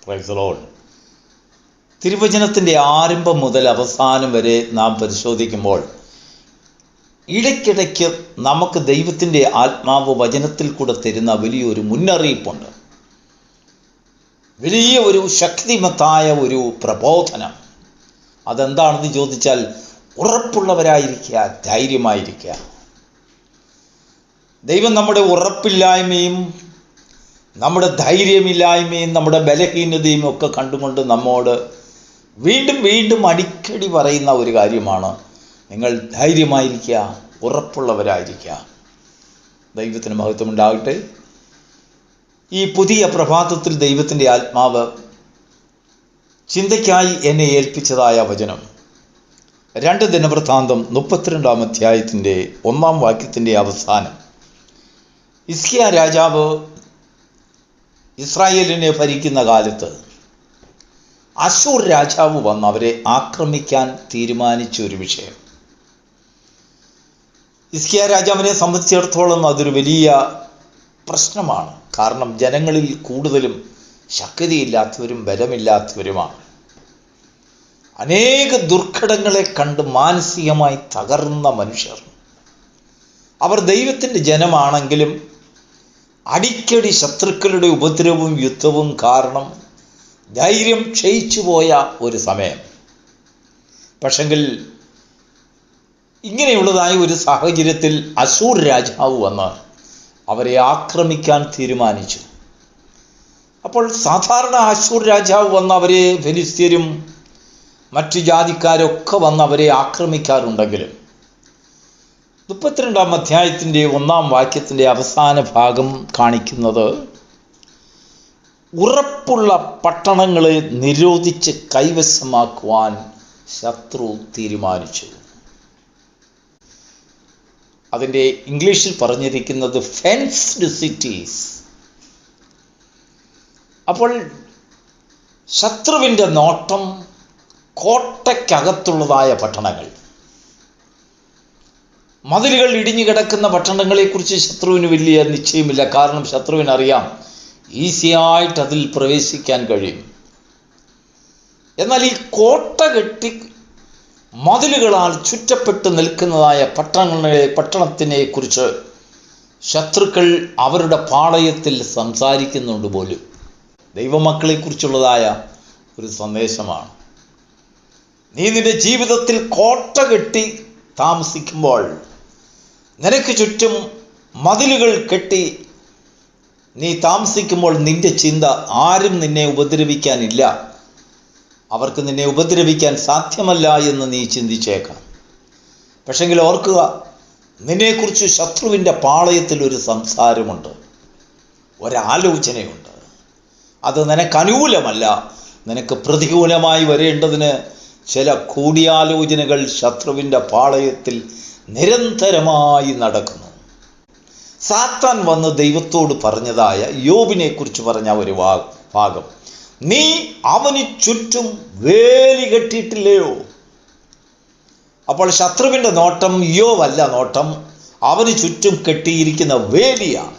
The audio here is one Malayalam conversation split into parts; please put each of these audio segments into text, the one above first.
Praise the Lord. തിരുവചനത്തിൻ്റെ ആരംഭം മുതൽ അവസാനം വരെ നാം പരിശോധിക്കുമ്പോൾ ഇടയ്ക്കിടയ്ക്ക് നമുക്ക് ദൈവത്തിൻ്റെ ആത്മാവ് വചനത്തിൽ കൂടെ തരുന്ന വലിയൊരു മുന്നറിയിപ്പുണ്ട്. വലിയ ഒരു ശക്തിമത്തായ ഒരു പ്രബോധനം. അതെന്താണെന്ന് ചോദിച്ചാൽ, ഉറപ്പുള്ളവരായിരിക്കുക, ധൈര്യമായിരിക്കുക. ദൈവം നമ്മുടെ ഉറപ്പില്ലായ്മയും നമ്മുടെ ധൈര്യമില്ലായ്മയും നമ്മുടെ ബലഹീനതയും ഒക്കെ കണ്ടുകൊണ്ട് നമ്മോട് വീണ്ടും വീണ്ടും അടിക്കടി പറയുന്ന ഒരു കാര്യമാണ്, നിങ്ങൾ ധൈര്യമായിരിക്കുക, ഉറപ്പുള്ളവരായിരിക്കുക. ദൈവത്തിന് മഹത്വമുണ്ടാകട്ടെ. ഈ പുതിയ പ്രഭാതത്തിൽ ദൈവത്തിൻ്റെ ആത്മാവ് ചിന്തയ്ക്കായി എന്നെ ഏൽപ്പിച്ചതായ വചനം 2 ദിനവൃത്താന്തം 32-ാം അധ്യായത്തിൻ്റെ 1-ാം വാക്യത്തിൻ്റെ അവസാനം. ഹിസ്കിയാ രാജാവ് ഇസ്രായേലിനെ ഭരിക്കുന്ന കാലത്ത് അശൂർ രാജാവ് വന്ന് അവരെ ആക്രമിക്കാൻ തീരുമാനിച്ച ഒരു വിഷയം. ഹിസ്കിയാ രാജാവിനെ സംബന്ധിച്ചിടത്തോളം അതൊരു വലിയ പ്രശ്നമാണ്. കാരണം ജനങ്ങളിൽ കൂടുതലും ശക്തിയില്ലാത്തവരും ബലമില്ലാത്തവരുമാണ്. അനേക ദുർഘടങ്ങളെ കണ്ട് മാനസികമായി തകർന്ന മനുഷ്യർ. അവർ ദൈവത്തിൻ്റെ ജനമാണെങ്കിലും അടിക്കടി ശത്രുക്കളുടെ ഉപദ്രവവും യുദ്ധവും കാരണം ധൈര്യം ക്ഷയിച്ചു പോയ ഒരു സമയം. പക്ഷെങ്കിൽ ഇങ്ങനെയുള്ളതായ ഒരു സാഹചര്യത്തിൽ അശൂർ രാജാവ് വന്ന് അവരെ ആക്രമിക്കാൻ തീരുമാനിച്ചു. അപ്പോൾ സാധാരണ അശൂർ രാജാവ് വന്ന് അവരെ ഫെലിസ്ത്യരും മറ്റു ജാതിക്കാരൊക്കെ വന്ന് അവരെ ആക്രമിക്കാറുണ്ടെങ്കിലും 32-ാം അധ്യായത്തിൻ്റെ 1-ാം വാക്യത്തിൻ്റെ അവസാന ഭാഗം കാണിക്കുന്നത്, ഉറപ്പുള്ള പട്ടണങ്ങളെ നിരോധിച്ച് കൈവശമാക്കുവാൻ ശത്രു തീരുമാനിച്ചു. അതിൻ്റെ ഇംഗ്ലീഷിൽ പറഞ്ഞിരിക്കുന്നത് ഫെൻസ്ഡ് സിറ്റീസ്. അപ്പോൾ ശത്രുവിൻ്റെ നോട്ടം കോട്ടയ്ക്കകത്തുള്ളതായ പട്ടണങ്ങൾ, മതിലുകൾ ഇടിഞ്ഞു കിടക്കുന്ന പട്ടണങ്ങളെക്കുറിച്ച് ശത്രുവിന് വലിയ നിശ്ചയമില്ല. കാരണം ശത്രുവിനറിയാം ഈസിയായിട്ട് അതിൽ പ്രവേശിക്കാൻ കഴിയും. എന്നാൽ ഈ കോട്ട കെട്ടി മതിലുകളാൽ ചുറ്റപ്പെട്ട് നിൽക്കുന്നതായ പട്ടണത്തിനെ കുറിച്ച് ശത്രുക്കൾ അവരുടെ പാളയത്തിൽ സംസാരിക്കുന്നുണ്ട് പോലും. ദൈവമക്കളെക്കുറിച്ചുള്ളതായ ഒരു സന്ദേശമാണ്. നീ നിന്റെ ജീവിതത്തിൽ കോട്ട കെട്ടി താമസിക്കുമ്പോൾ, നിനക്ക് ചുറ്റും മതിലുകൾ കെട്ടി നീ താമസിക്കുമ്പോൾ, നിന്റെ ചിന്ത ആരും നിന്നെ ഉപദ്രവിക്കാനില്ല, അവർക്ക് നിന്നെ ഉപദ്രവിക്കാൻ സാധ്യമല്ല എന്ന് നീ ചിന്തിച്ചേക്കാം. പക്ഷെങ്കിൽ ഓർക്കുക, നിന്നെക്കുറിച്ച് ശത്രുവിൻ്റെ പാളയത്തിൽ ഒരു സംസാരമുണ്ട്, ഒരാലോചനയുണ്ട്. അത് നിനക്ക് അനുകൂലമല്ല, നിനക്ക് പ്രതികൂലമായി വരേണ്ടതിന് ചില കൂടിയാലോചനകൾ ശത്രുവിൻ്റെ പാളയത്തിൽ നിരന്തരമായി നടക്കുന്നു. സാത്താൻ വന്ന് ദൈവത്തോട് പറഞ്ഞതായ യോബിനെ കുറിച്ച് പറഞ്ഞ ഒരു ഭാഗം, നീ അവന് ചുറ്റും വേലി കെട്ടിയിട്ടില്ലയോ? അപ്പോൾ ശത്രുവിൻ്റെ നോട്ടം യോബല്ല, നോട്ടം അവന് ചുറ്റും കെട്ടിയിരിക്കുന്ന വേലിയാണ്.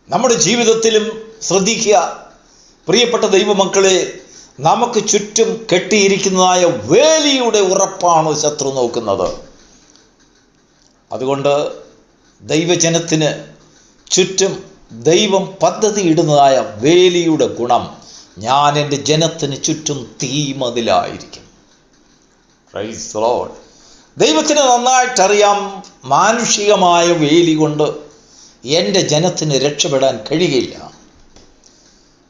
നമ്മുടെ ജീവിതത്തിലും ശ്രദ്ധിക്കുക പ്രിയപ്പെട്ട ദൈവമക്കളെ, നമുക്ക് ചുറ്റും കെട്ടിയിരിക്കുന്നതായ വേലിയുടെ ഉറപ്പാണ് ശത്രു നോക്കുന്നത്. അതുകൊണ്ട് ദൈവജനത്തിന് ചുറ്റും ദൈവം പദ്ധതി ഇടുന്നതായ വേലിയുടെ ഗുണം, ഞാൻ എൻ്റെ ജനത്തിന് ചുറ്റും തീമതിലായിരിക്കും. Praise the Lord. ദൈവത്തിന് നന്നായിട്ടറിയാം, മാനുഷികമായ വേലി കൊണ്ട് എൻ്റെ ജനത്തിന് രക്ഷപ്പെടാൻ കഴിയുകയില്ല.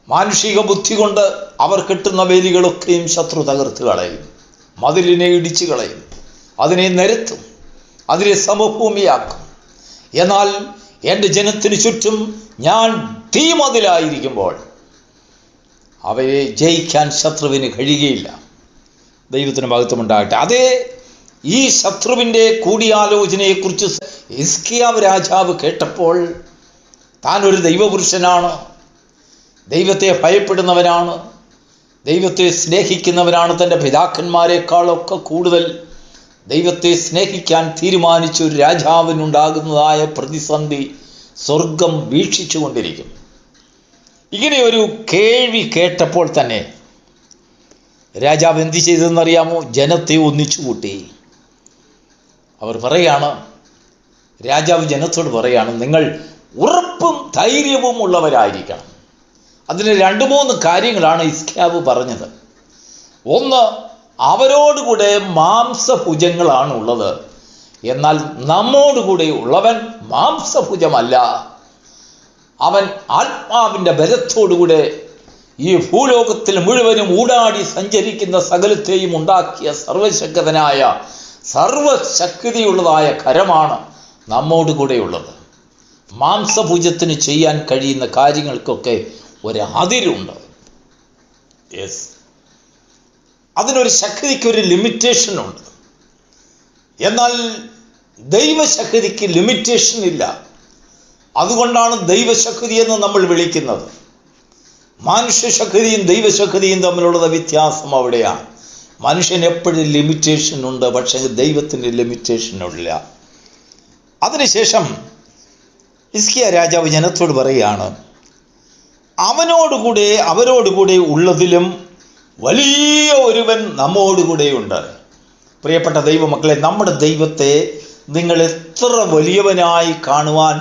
മാനുഷിക ബുദ്ധി കൊണ്ട് അവർ കെട്ടുന്ന വേലികളൊക്കെയും ശത്രു തകർത്ത് കളയും, മതിലിനെ ഇടിച്ചു കളയും, അതിനെ നിരത്തും, അതിനെ സമഭൂമിയാക്കും. എന്നാൽ എൻ്റെ ജനത്തിന് ചുറ്റും ഞാൻ തീമതിലായിരിക്കുമ്പോൾ അവയെ ജയിക്കാൻ ശത്രുവിന് കഴിയുകയില്ല. ദൈവത്തിന് മഹത്വമുണ്ടാകട്ടെ. അതേ ഈ ശത്രുവിൻ്റെ കൂടിയാലോചനയെക്കുറിച്ച് ഹിസ്കിയാവ് രാജാവ് കേട്ടപ്പോൾ, താൻ ഒരു ദൈവപുരുഷനാണ്, ദൈവത്തെ ഭയപ്പെടുന്നവനാണ്, ദൈവത്തെ സ്നേഹിക്കുന്നവനാണ്, തൻ്റെ പിതാക്കന്മാരെക്കാളൊക്കെ കൂടുതൽ ദൈവത്തെ സ്നേഹിക്കാൻ തീരുമാനിച്ച ഒരു രാജാവിനുണ്ടാകുന്നതായ പ്രതിസന്ധി സ്വർഗം വീക്ഷിച്ചു കൊണ്ടിരിക്കും. ഇങ്ങനെ ഒരു കേൾവി കേട്ടപ്പോൾ തന്നെ രാജാവ് എന്ത് ചെയ്തതെന്നറിയാമോ? ജനത്തെ ഒന്നിച്ചു കൂട്ടി. അവർ പറയാണ്, രാജാവ് ജനത്തോട് പറയാണ്, നിങ്ങൾ ഉറപ്പും ധൈര്യവും ഉള്ളവരായിരിക്കണം. അതിന് 2-3 കാര്യങ്ങളാണ് ഹിസ്കിയാവ് പറഞ്ഞത്. ഒന്ന്, അവരോടുകൂടെ മാംസഭുജങ്ങളാണ് ഉള്ളത്, എന്നാൽ നമ്മോടുകൂടെ ഉള്ളവൻ മാംസഭുജമല്ല. അവൻ ആത്മാവിൻ്റെ ബലത്തോടുകൂടെ ഈ ഭൂലോകത്തിൽ മുഴുവനും ഊടാടി സഞ്ചരിക്കുന്ന സകലത്തെയും ഉണ്ടാക്കിയ സർവശക്തനായ സർവശക്തിയുള്ളതായ കരമാണ് നമ്മോടുകൂടെയുള്ളത്. മാംസഭുജത്തിന് ചെയ്യാൻ കഴിയുന്ന കാര്യങ്ങൾക്കൊക്കെ ഒരു അതിരുണ്ട്. യെസ്, അതിനൊരു ശക്തിക്കൊരു ലിമിറ്റേഷനുണ്ട്. എന്നാൽ ദൈവശക്തിക്ക് ലിമിറ്റേഷൻ ഇല്ല. അതുകൊണ്ടാണ് ദൈവശക്തി എന്ന് നമ്മൾ വിളിക്കുന്നത്. മനുഷ്യശക്തിയും ദൈവശക്തിയും തമ്മിലുള്ള വ്യത്യാസം അവിടെയാണ്. മനുഷ്യന് എപ്പോഴും ലിമിറ്റേഷൻ ഉണ്ട്, പക്ഷേ ദൈവത്തിന് ലിമിറ്റേഷനില്ല. അതിനുശേഷം ഹിസ്കിയ രാജാവ് ജനത്തോട് പറയുകയാണ്, അവരോടുകൂടെ ഉള്ളതിലും വലിയ ഒരുവൻ നമ്മോടുകൂടെയുണ്ട്. പ്രിയപ്പെട്ട ദൈവമക്കളെ, നമ്മുടെ ദൈവത്തെ നിങ്ങൾ എത്ര വലിയവനായി കാണുവാൻ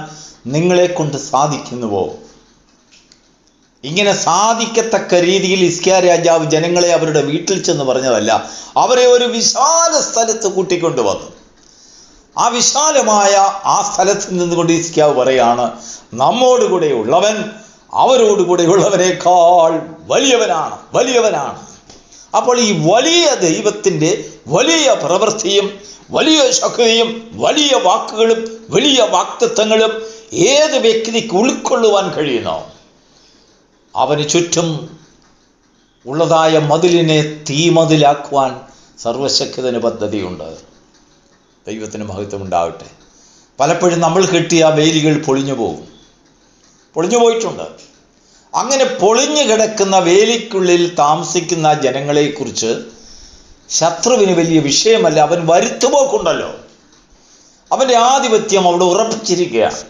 നിങ്ങളെ കൊണ്ട് സാധിക്കുന്നുവോ, ഇങ്ങനെ സാധിക്കത്തക്ക രീതിയിൽ ഹിസ്കിയ രാജാവ് ജനങ്ങളെ അവരുടെ വീട്ടിൽ ചെന്ന് പറഞ്ഞതല്ല, അവരെ ഒരു വിശാല സ്ഥലത്ത് കൂട്ടിക്കൊണ്ടുവന്നു. ആ വിശാലമായ ആ സ്ഥലത്ത് നിന്നുകൊണ്ട് ഹിസ്കിയാവ് പറയാണ്, നമ്മോടുകൂടെ ഉള്ളവൻ അവരോടുകൂടെയുള്ളവനേക്കാൾ വലിയവനാണ്. അപ്പോൾ ഈ വലിയ ദൈവത്തിൻ്റെ വലിയ പ്രവൃത്തിയും വലിയ ശക്തിയും വലിയ വാക്കുകളും വലിയ വാക്തത്വങ്ങളും ഏത് വ്യക്തിക്ക് ഉൾക്കൊള്ളുവാൻ കഴിയുന്നോ, അവന് ചുറ്റും ഉള്ളതായ മതിലിനെ തീമതിലാക്കുവാൻ സർവശക്തന് പദ്ധതിയുണ്ട്. ദൈവത്തിന് മഹത്വം ഉണ്ടാവട്ടെ. പലപ്പോഴും നമ്മൾ കെട്ടിയ വേലികൾ പൊളിഞ്ഞു പോയിട്ടുണ്ട്. അങ്ങനെ പൊളിഞ്ഞു കിടക്കുന്ന വേലിക്കുള്ളിൽ താമസിക്കുന്ന ജനങ്ങളെക്കുറിച്ച് ശത്രുവിന് വലിയ വിഷയമല്ല. അവൻ വരുത്തുപോക്കുണ്ടല്ലോ, അവൻ്റെ ആധിപത്യം അവിടെ ഉറപ്പിച്ചിരിക്കുകയാണ്.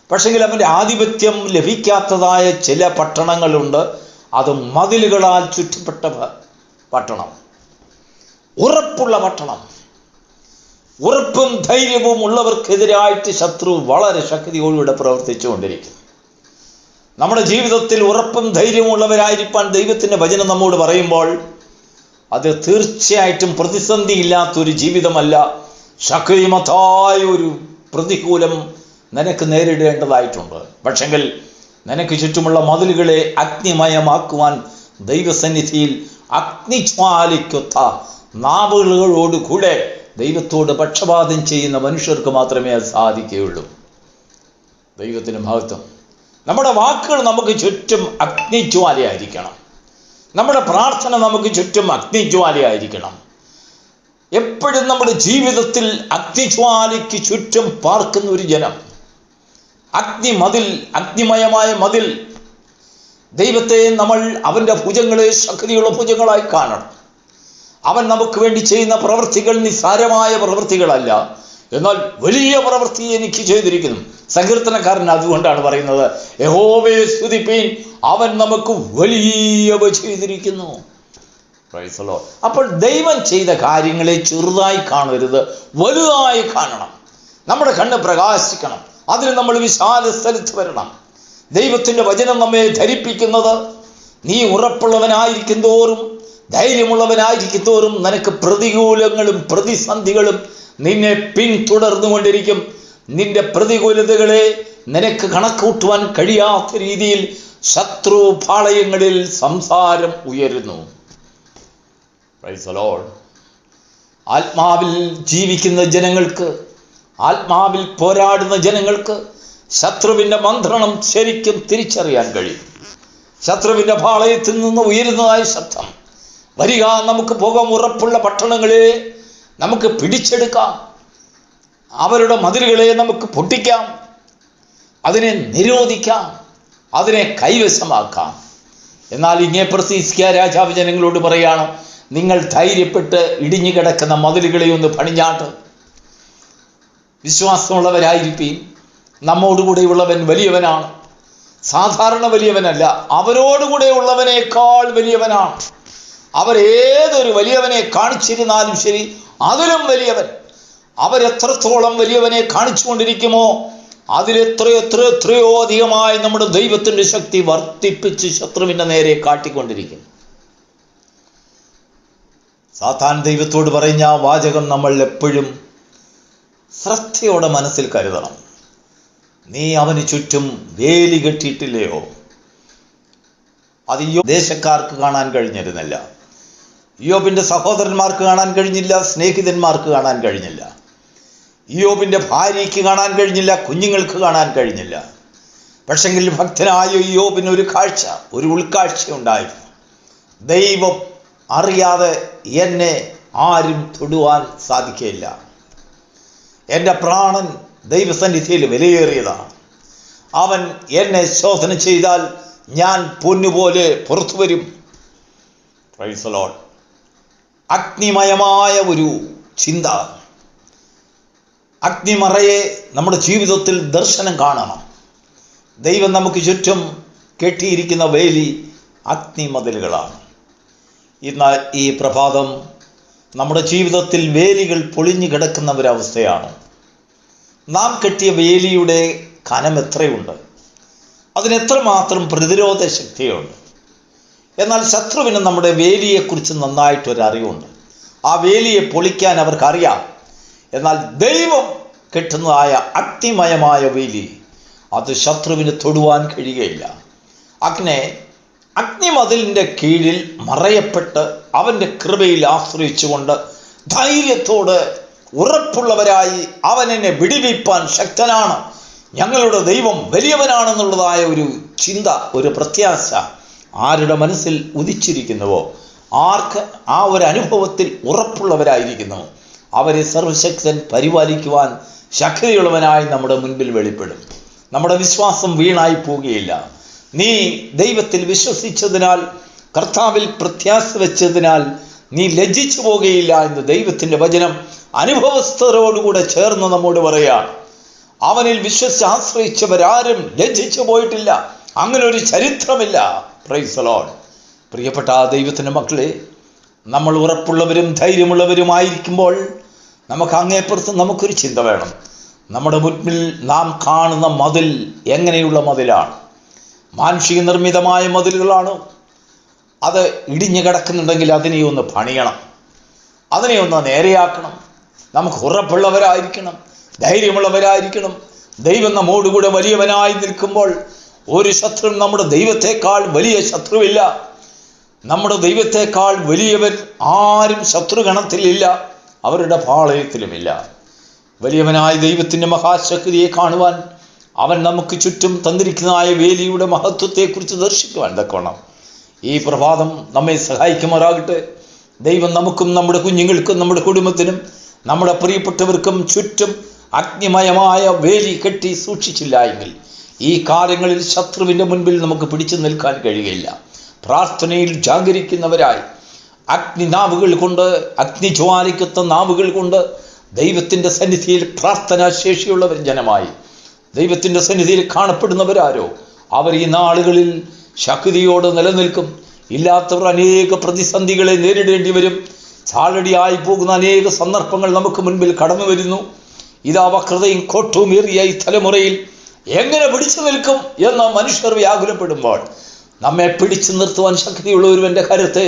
പക്ഷെങ്കിൽ അവൻ്റെ ആധിപത്യം ലഭിക്കാത്തതായ ചില പട്ടണങ്ങളുണ്ട്. അത് മതിലുകളാൽ ചുറ്റപ്പെട്ട പട്ടണം, ഉറപ്പുള്ള പട്ടണം. ഉറപ്പും ധൈര്യവും ഉള്ളവർക്കെതിരായിട്ട് ശത്രു വളരെ ശക്തിയോടുകൂടെ പ്രവർത്തിച്ചുകൊണ്ടിരിക്കും. നമ്മുടെ ജീവിതത്തിൽ ഉറപ്പും ധൈര്യവും ഉള്ളവരായിരിക്കാൻ ദൈവത്തിൻ്റെ വചനം നമ്മോട് പറയുമ്പോൾ അത് തീർച്ചയായിട്ടും പ്രതിസന്ധി ഇല്ലാത്തൊരു ജീവിതമല്ല. ശക്തിമത്തായ ഒരു പ്രതികൂലം നിനക്ക് നേരിടേണ്ടതായിട്ടുണ്ട്. പക്ഷെങ്കിൽ നിനക്ക് ചുറ്റുമുള്ള മതിലുകളെ അഗ്നിമയമാക്കുവാൻ ദൈവസന്നിധിയിൽ അഗ്നിജ്വാലിക്കൊത്ത നാവുകളോടുകൂടെ ദൈവത്തോട് പക്ഷപാതം ചെയ്യുന്ന മനുഷ്യർക്ക് മാത്രമേ അത് സാധിക്കുകയുള്ളൂ. ദൈവത്തിന് മഹത്വം. നമ്മുടെ വാക്കുകൾ നമുക്ക് ചുറ്റും അഗ്നിജ്വാലയായിരിക്കണം. നമ്മുടെ പ്രാർത്ഥന നമുക്ക് ചുറ്റും അഗ്നിജ്വാലയായിരിക്കണം. എപ്പോഴും നമ്മുടെ ജീവിതത്തിൽ അഗ്നിജ്വാലയ്ക്ക് ചുറ്റും പാർക്കുന്ന ഒരു ജനം, അഗ്നിമയമായ മതിൽ. ദൈവത്തെ നമ്മൾ അവൻ്റെ ഭുജങ്ങളെ ശക്തിയുള്ള ഭുജങ്ങളായി കാണണം. അവൻ നമുക്ക് വേണ്ടി ചെയ്യുന്ന പ്രവൃത്തികൾ നിസ്സാരമായ പ്രവൃത്തികളല്ല, എന്നാൽ വലിയ പ്രവൃത്തി എനിക്ക് ചെയ്തിരിക്കുന്നു. സങ്കീർത്തനക്കാരൻ അതുകൊണ്ടാണ് പറയുന്നത്, യഹോവയെ സ്തുതിപ്പീൻ, അവൻ നമുക്ക് വലിയവ ചെയ്തിരിക്കുന്നു. Praise the Lord. അപ്പോൾ ദൈവം ചെയ്ത കാര്യങ്ങളെ ചെറുതായി കാണരുത്, വലുതായി കാണണം. നമ്മുടെ കണ്ണ് പ്രകാശിക്കണം. അതിന് നമ്മൾ വിശാല സ്ഥലത്ത് വരണം. ദൈവത്തിൻ്റെ വചനം നമ്മെ ധരിപ്പിക്കുന്നത്, നീ ഉറപ്പുള്ളവനായിരിക്കും തോറും ധൈര്യമുള്ളവനായിരിക്കും തോറും നിനക്ക് പ്രതികൂലങ്ങളും പ്രതിസന്ധികളും നിന്നെ പിന്തുടർന്നുകൊണ്ടിരിക്കും. നിന്റെ പ്രതികൂലതകളെ നിനക്ക് കണക്കൂട്ടുവാൻ കഴിയാത്ത രീതിയിൽ ശത്രു പാളയങ്ങളിൽ സംസാരം ഉയരുന്നു. Praise the Lord. ആത്മാവിൽ ജീവിക്കുന്ന ജനങ്ങൾക്ക്, ആത്മാവിൽ പോരാടുന്ന ജനങ്ങൾക്ക് ശത്രുവിൻ്റെ മന്ത്രണം ശരിക്കും തിരിച്ചറിയാൻ കഴിയും. ശത്രുവിൻ്റെ പാളയത്തിൽ നിന്ന് ഉയരുന്നതായ ശബ്ദം വരിക, നമുക്ക് പോകാം. ഉറപ്പുള്ള പട്ടണങ്ങളെ നമുക്ക് പിടിച്ചെടുക്കാം, അവരുടെ മതിലുകളെ നമുക്ക് പൊട്ടിക്കാം, അതിനെ നിരോധിക്കാം, അതിനെ കൈവശമാക്കാം. എന്നാൽ ഇങ്ങേപ്പുറത്ത് ഹിസ്കിയ രാജാവ് ജനങ്ങളോട് പറയാണ്, നിങ്ങൾ ധൈര്യപ്പെട്ട് ഇടിഞ്ഞു കിടക്കുന്ന മതിലുകളെ ഒന്ന് പണിഞ്ഞാട്ട് വിശ്വാസമുള്ളവരായിരിക്കും. നമ്മോടുകൂടെയുള്ളവൻ വലിയവനാണ്. സാധാരണ വലിയവനല്ല, അവരോടുകൂടെ ഉള്ളവനേക്കാൾ വലിയവനാണ്. അവരേതൊരു വലിയവനെ കാണിച്ചിരുന്നാലും ശരി, അതിലും വലിയവൻ. അവരെത്രത്തോളം വലിയവനെ കാണിച്ചു കൊണ്ടിരിക്കുമോ അതിലെത്രയോ അധികമായി നമ്മുടെ ദൈവത്തിൻ്റെ ശക്തി വർദ്ധിപ്പിച്ച് ശത്രുവിൻ്റെ നേരെ കാട്ടിക്കൊണ്ടിരിക്കും. സാത്താൻ ദൈവത്തോട് പറഞ്ഞ ആ വാചകം നമ്മൾ എപ്പോഴും ശ്രദ്ധയോടെ മനസ്സിൽ കരുതണം. നീ അവന് ചുറ്റും വേലി കെട്ടിയിട്ടില്ലയോ? അത് ദേശക്കാർക്ക് കാണാൻ കഴിഞ്ഞിരുന്നില്ല, യോബിൻ്റെ സഹോദരന്മാർക്ക് കാണാൻ കഴിഞ്ഞില്ല, സ്നേഹിതന്മാർക്ക് കാണാൻ കഴിഞ്ഞില്ല, യോബിൻ്റെ ഭാര്യയ്ക്ക് കാണാൻ കഴിഞ്ഞില്ല, കുഞ്ഞുങ്ങൾക്ക് കാണാൻ കഴിഞ്ഞില്ല. പക്ഷെങ്കിൽ ഭക്തനായ യോബിന് ഒരു ഉൾക്കാഴ്ച ഉണ്ടായിരുന്നു. ദൈവം അറിയാതെ എന്നെ ആരും തൊടുവാൻ സാധിക്കില്ല. എൻ്റെ പ്രാണൻ ദൈവസന്നിധിയിൽ വിലയേറിയതാണ്. അവൻ എന്നെ ശോധന ചെയ്താൽ ഞാൻ പൊന്നുപോലെ പുറത്തു വരും. Praise the Lord. അഗ്നിമയമായ ഒരു ചിന്ത, അഗ്നിമറയെ നമ്മുടെ ജീവിതത്തിൽ ദർശനം കാണണം. ദൈവം നമുക്ക് ചുറ്റും കെട്ടിയിരിക്കുന്ന വേലി അഗ്നിമതിലുകളാണ്. ഇന്ന് ഈ പ്രഭാതം നമ്മുടെ ജീവിതത്തിൽ വേലികൾ പൊളിഞ്ഞു കിടക്കുന്ന ഒരവസ്ഥയാണ്. നാം കെട്ടിയ വേലിയുടെ കനം എത്രയുണ്ട്, അതിനെത്രമാത്രം പ്രതിരോധ ശക്തിയുണ്ട്. എന്നാൽ ശത്രുവിന് നമ്മുടെ വേലിയെക്കുറിച്ച് നന്നായിട്ടൊരറിവുണ്ട്. ആ വേലിയെ പൊളിക്കാൻ അവർക്കറിയാം. എന്നാൽ ദൈവം കെട്ടുന്നതായ അഗ്നിമയമായ വേലി അത് ശത്രുവിന് തൊടുവാൻ കഴിയുകയില്ല. അഗ്നിമതിലിൻ്റെ കീഴിൽ മറയപ്പെട്ട് അവൻ്റെ കൃപയിൽ ആശ്രയിച്ചുകൊണ്ട് ധൈര്യത്തോട് ഉറപ്പുള്ളവരായി അവൻ എന്നെ വിടുവിപ്പാൻ ശക്തനാണ്, ഞങ്ങളുടെ ദൈവം വലിയവനാണെന്നുള്ളതായ ഒരു ചിന്ത, ഒരു പ്രത്യാശ ആരുടെ മനസ്സിൽ ഉദിച്ചിരിക്കുന്നുവോ, ആർക്ക് ആ ഒരു അനുഭവത്തിൽ ഉറപ്പുള്ളവരായിരിക്കുന്നു, അവരെ സർവശക്തൻ പരിപാലിക്കുവാൻ ശക്തിയുള്ളവനായി നമ്മുടെ മുൻപിൽ വെളിപ്പെടും. നമ്മുടെ വിശ്വാസം വീണായി പോവുകയില്ല. നീ ദൈവത്തിൽ വിശ്വസിച്ചതിനാൽ, കർത്താവിൽ പ്രത്യാശ വെച്ചതിനാൽ നീ ലജ്ജിച്ചു പോകുകയില്ല എന്ന് ദൈവത്തിൻ്റെ വചനം അനുഭവസ്ഥരോടുകൂടെ ചേർന്ന് നമ്മോട് പറയാം. അവനിൽ വിശ്വസിച്ച് ആശ്രയിച്ചവരാരും ലജ്ജിച്ചു പോയിട്ടില്ല. അങ്ങനെ ഒരു ചരിത്രമില്ല. Praise the Lord. പ്രിയപ്പെട്ട ദൈവത്തിൻ്റെ മക്കളെ, നമ്മൾ ഉറപ്പുള്ളവരും ധൈര്യമുള്ളവരുമായിരിക്കുമ്പോൾ നമുക്ക് അങ്ങേപ്പുറത്ത് നമുക്കൊരു ചിന്ത വേണം. നമ്മുടെ മുൻപിൽ നാം കാണുന്ന മതിൽ എങ്ങനെയുള്ള മതിലാണ്? മാനുഷിക നിർമ്മിതമായ മതിലുകളാണ്. അത് ഇടിഞ്ഞു കിടക്കുന്നുണ്ടെങ്കിൽ അതിനെ ഒന്ന് പണിയണം, അതിനെ ഒന്ന് നേരെയാക്കണം. നമുക്ക് ഉറപ്പുള്ളവരായിരിക്കണം, ധൈര്യമുള്ളവരായിരിക്കണം. ദൈവം നമ്മോടുകൂടെ വലിയവനായി നിൽക്കുമ്പോൾ ഒരു ശത്രു നമ്മുടെ ദൈവത്തെക്കാൾ വലിയ ശത്രുവില്ല. നമ്മുടെ ദൈവത്തെക്കാൾ വലിയവർ ആരും ശത്രുഗണത്തിലില്ല, അവരുടെ പാളയത്തിലുമില്ല. വലിയവനായ ദൈവത്തിൻ്റെ മഹാശക്തിയെ കാണുവാൻ അവൻ നമുക്ക് ചുറ്റും തന്നിരിക്കുന്നതായ വേലിയുടെ മഹത്വത്തെക്കുറിച്ച് ദർശിക്കുവാൻ തക്കോണം ഈ പ്രഭാതം നമ്മെ സഹായിക്കുമാറാകട്ടെ. ദൈവം നമുക്കും നമ്മുടെ കുഞ്ഞുങ്ങൾക്കും നമ്മുടെ കുടുംബത്തിനും നമ്മുടെ പ്രിയപ്പെട്ടവർക്കും ചുറ്റും അഗ്നിമയമായ വേലി കെട്ടി സൂക്ഷിച്ചില്ല എങ്കിൽ ഈ കാര്യങ്ങളിൽ ശത്രുവിൻ്റെ മുൻപിൽ നമുക്ക് പിടിച്ചു നിൽക്കാൻ കഴിയുകയില്ല. പ്രാർത്ഥനയിൽ ജാഗരിക്കുന്നവരായി അഗ്നിനാവുകൾ കൊണ്ട്, അഗ്നിജ്വാലിക്കത്ത നാവുകൾ കൊണ്ട് ദൈവത്തിൻ്റെ സന്നിധിയിൽ പ്രാർത്ഥനാ ശേഷിയുള്ളവർ ജനമായി ദൈവത്തിൻ്റെ സന്നിധിയിൽ കാണപ്പെടുന്നവരാരോ അവർ ഈ നാളുകളിൽ ശക്തിയോടെ നിലനിൽക്കും. ഇല്ലാത്തവർ അനേക പ്രതിസന്ധികളെ നേരിടേണ്ടി വരും. ചാളടിയായി പോകുന്ന അനേക സന്ദർഭങ്ങൾ നമുക്ക് മുൻപിൽ കടന്നു വരുന്നു. ഇതാ വക്രതയും കോട്ടവുമേറിയ ഈ തലമുറയിൽ എങ്ങനെ പിടിച്ചു നിൽക്കും എന്ന് മനുഷ്യർ വ്യാകുലപ്പെടുമ്പോൾ നമ്മെ പിടിച്ചു നിർത്തുവാൻ ശക്തിയുള്ള ഒരുവൻ്റെ കരുത്തെ,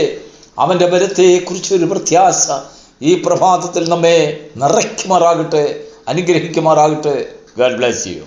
അവൻ്റെ ബലത്തെക്കുറിച്ചൊരു പ്രത്യാശ ഈ പ്രഭാതത്തിൽ നമ്മെ നിറയ്ക്കുമാറാകട്ടെ, അനുഗ്രഹിക്കുമാറാകട്ടെ. God bless you.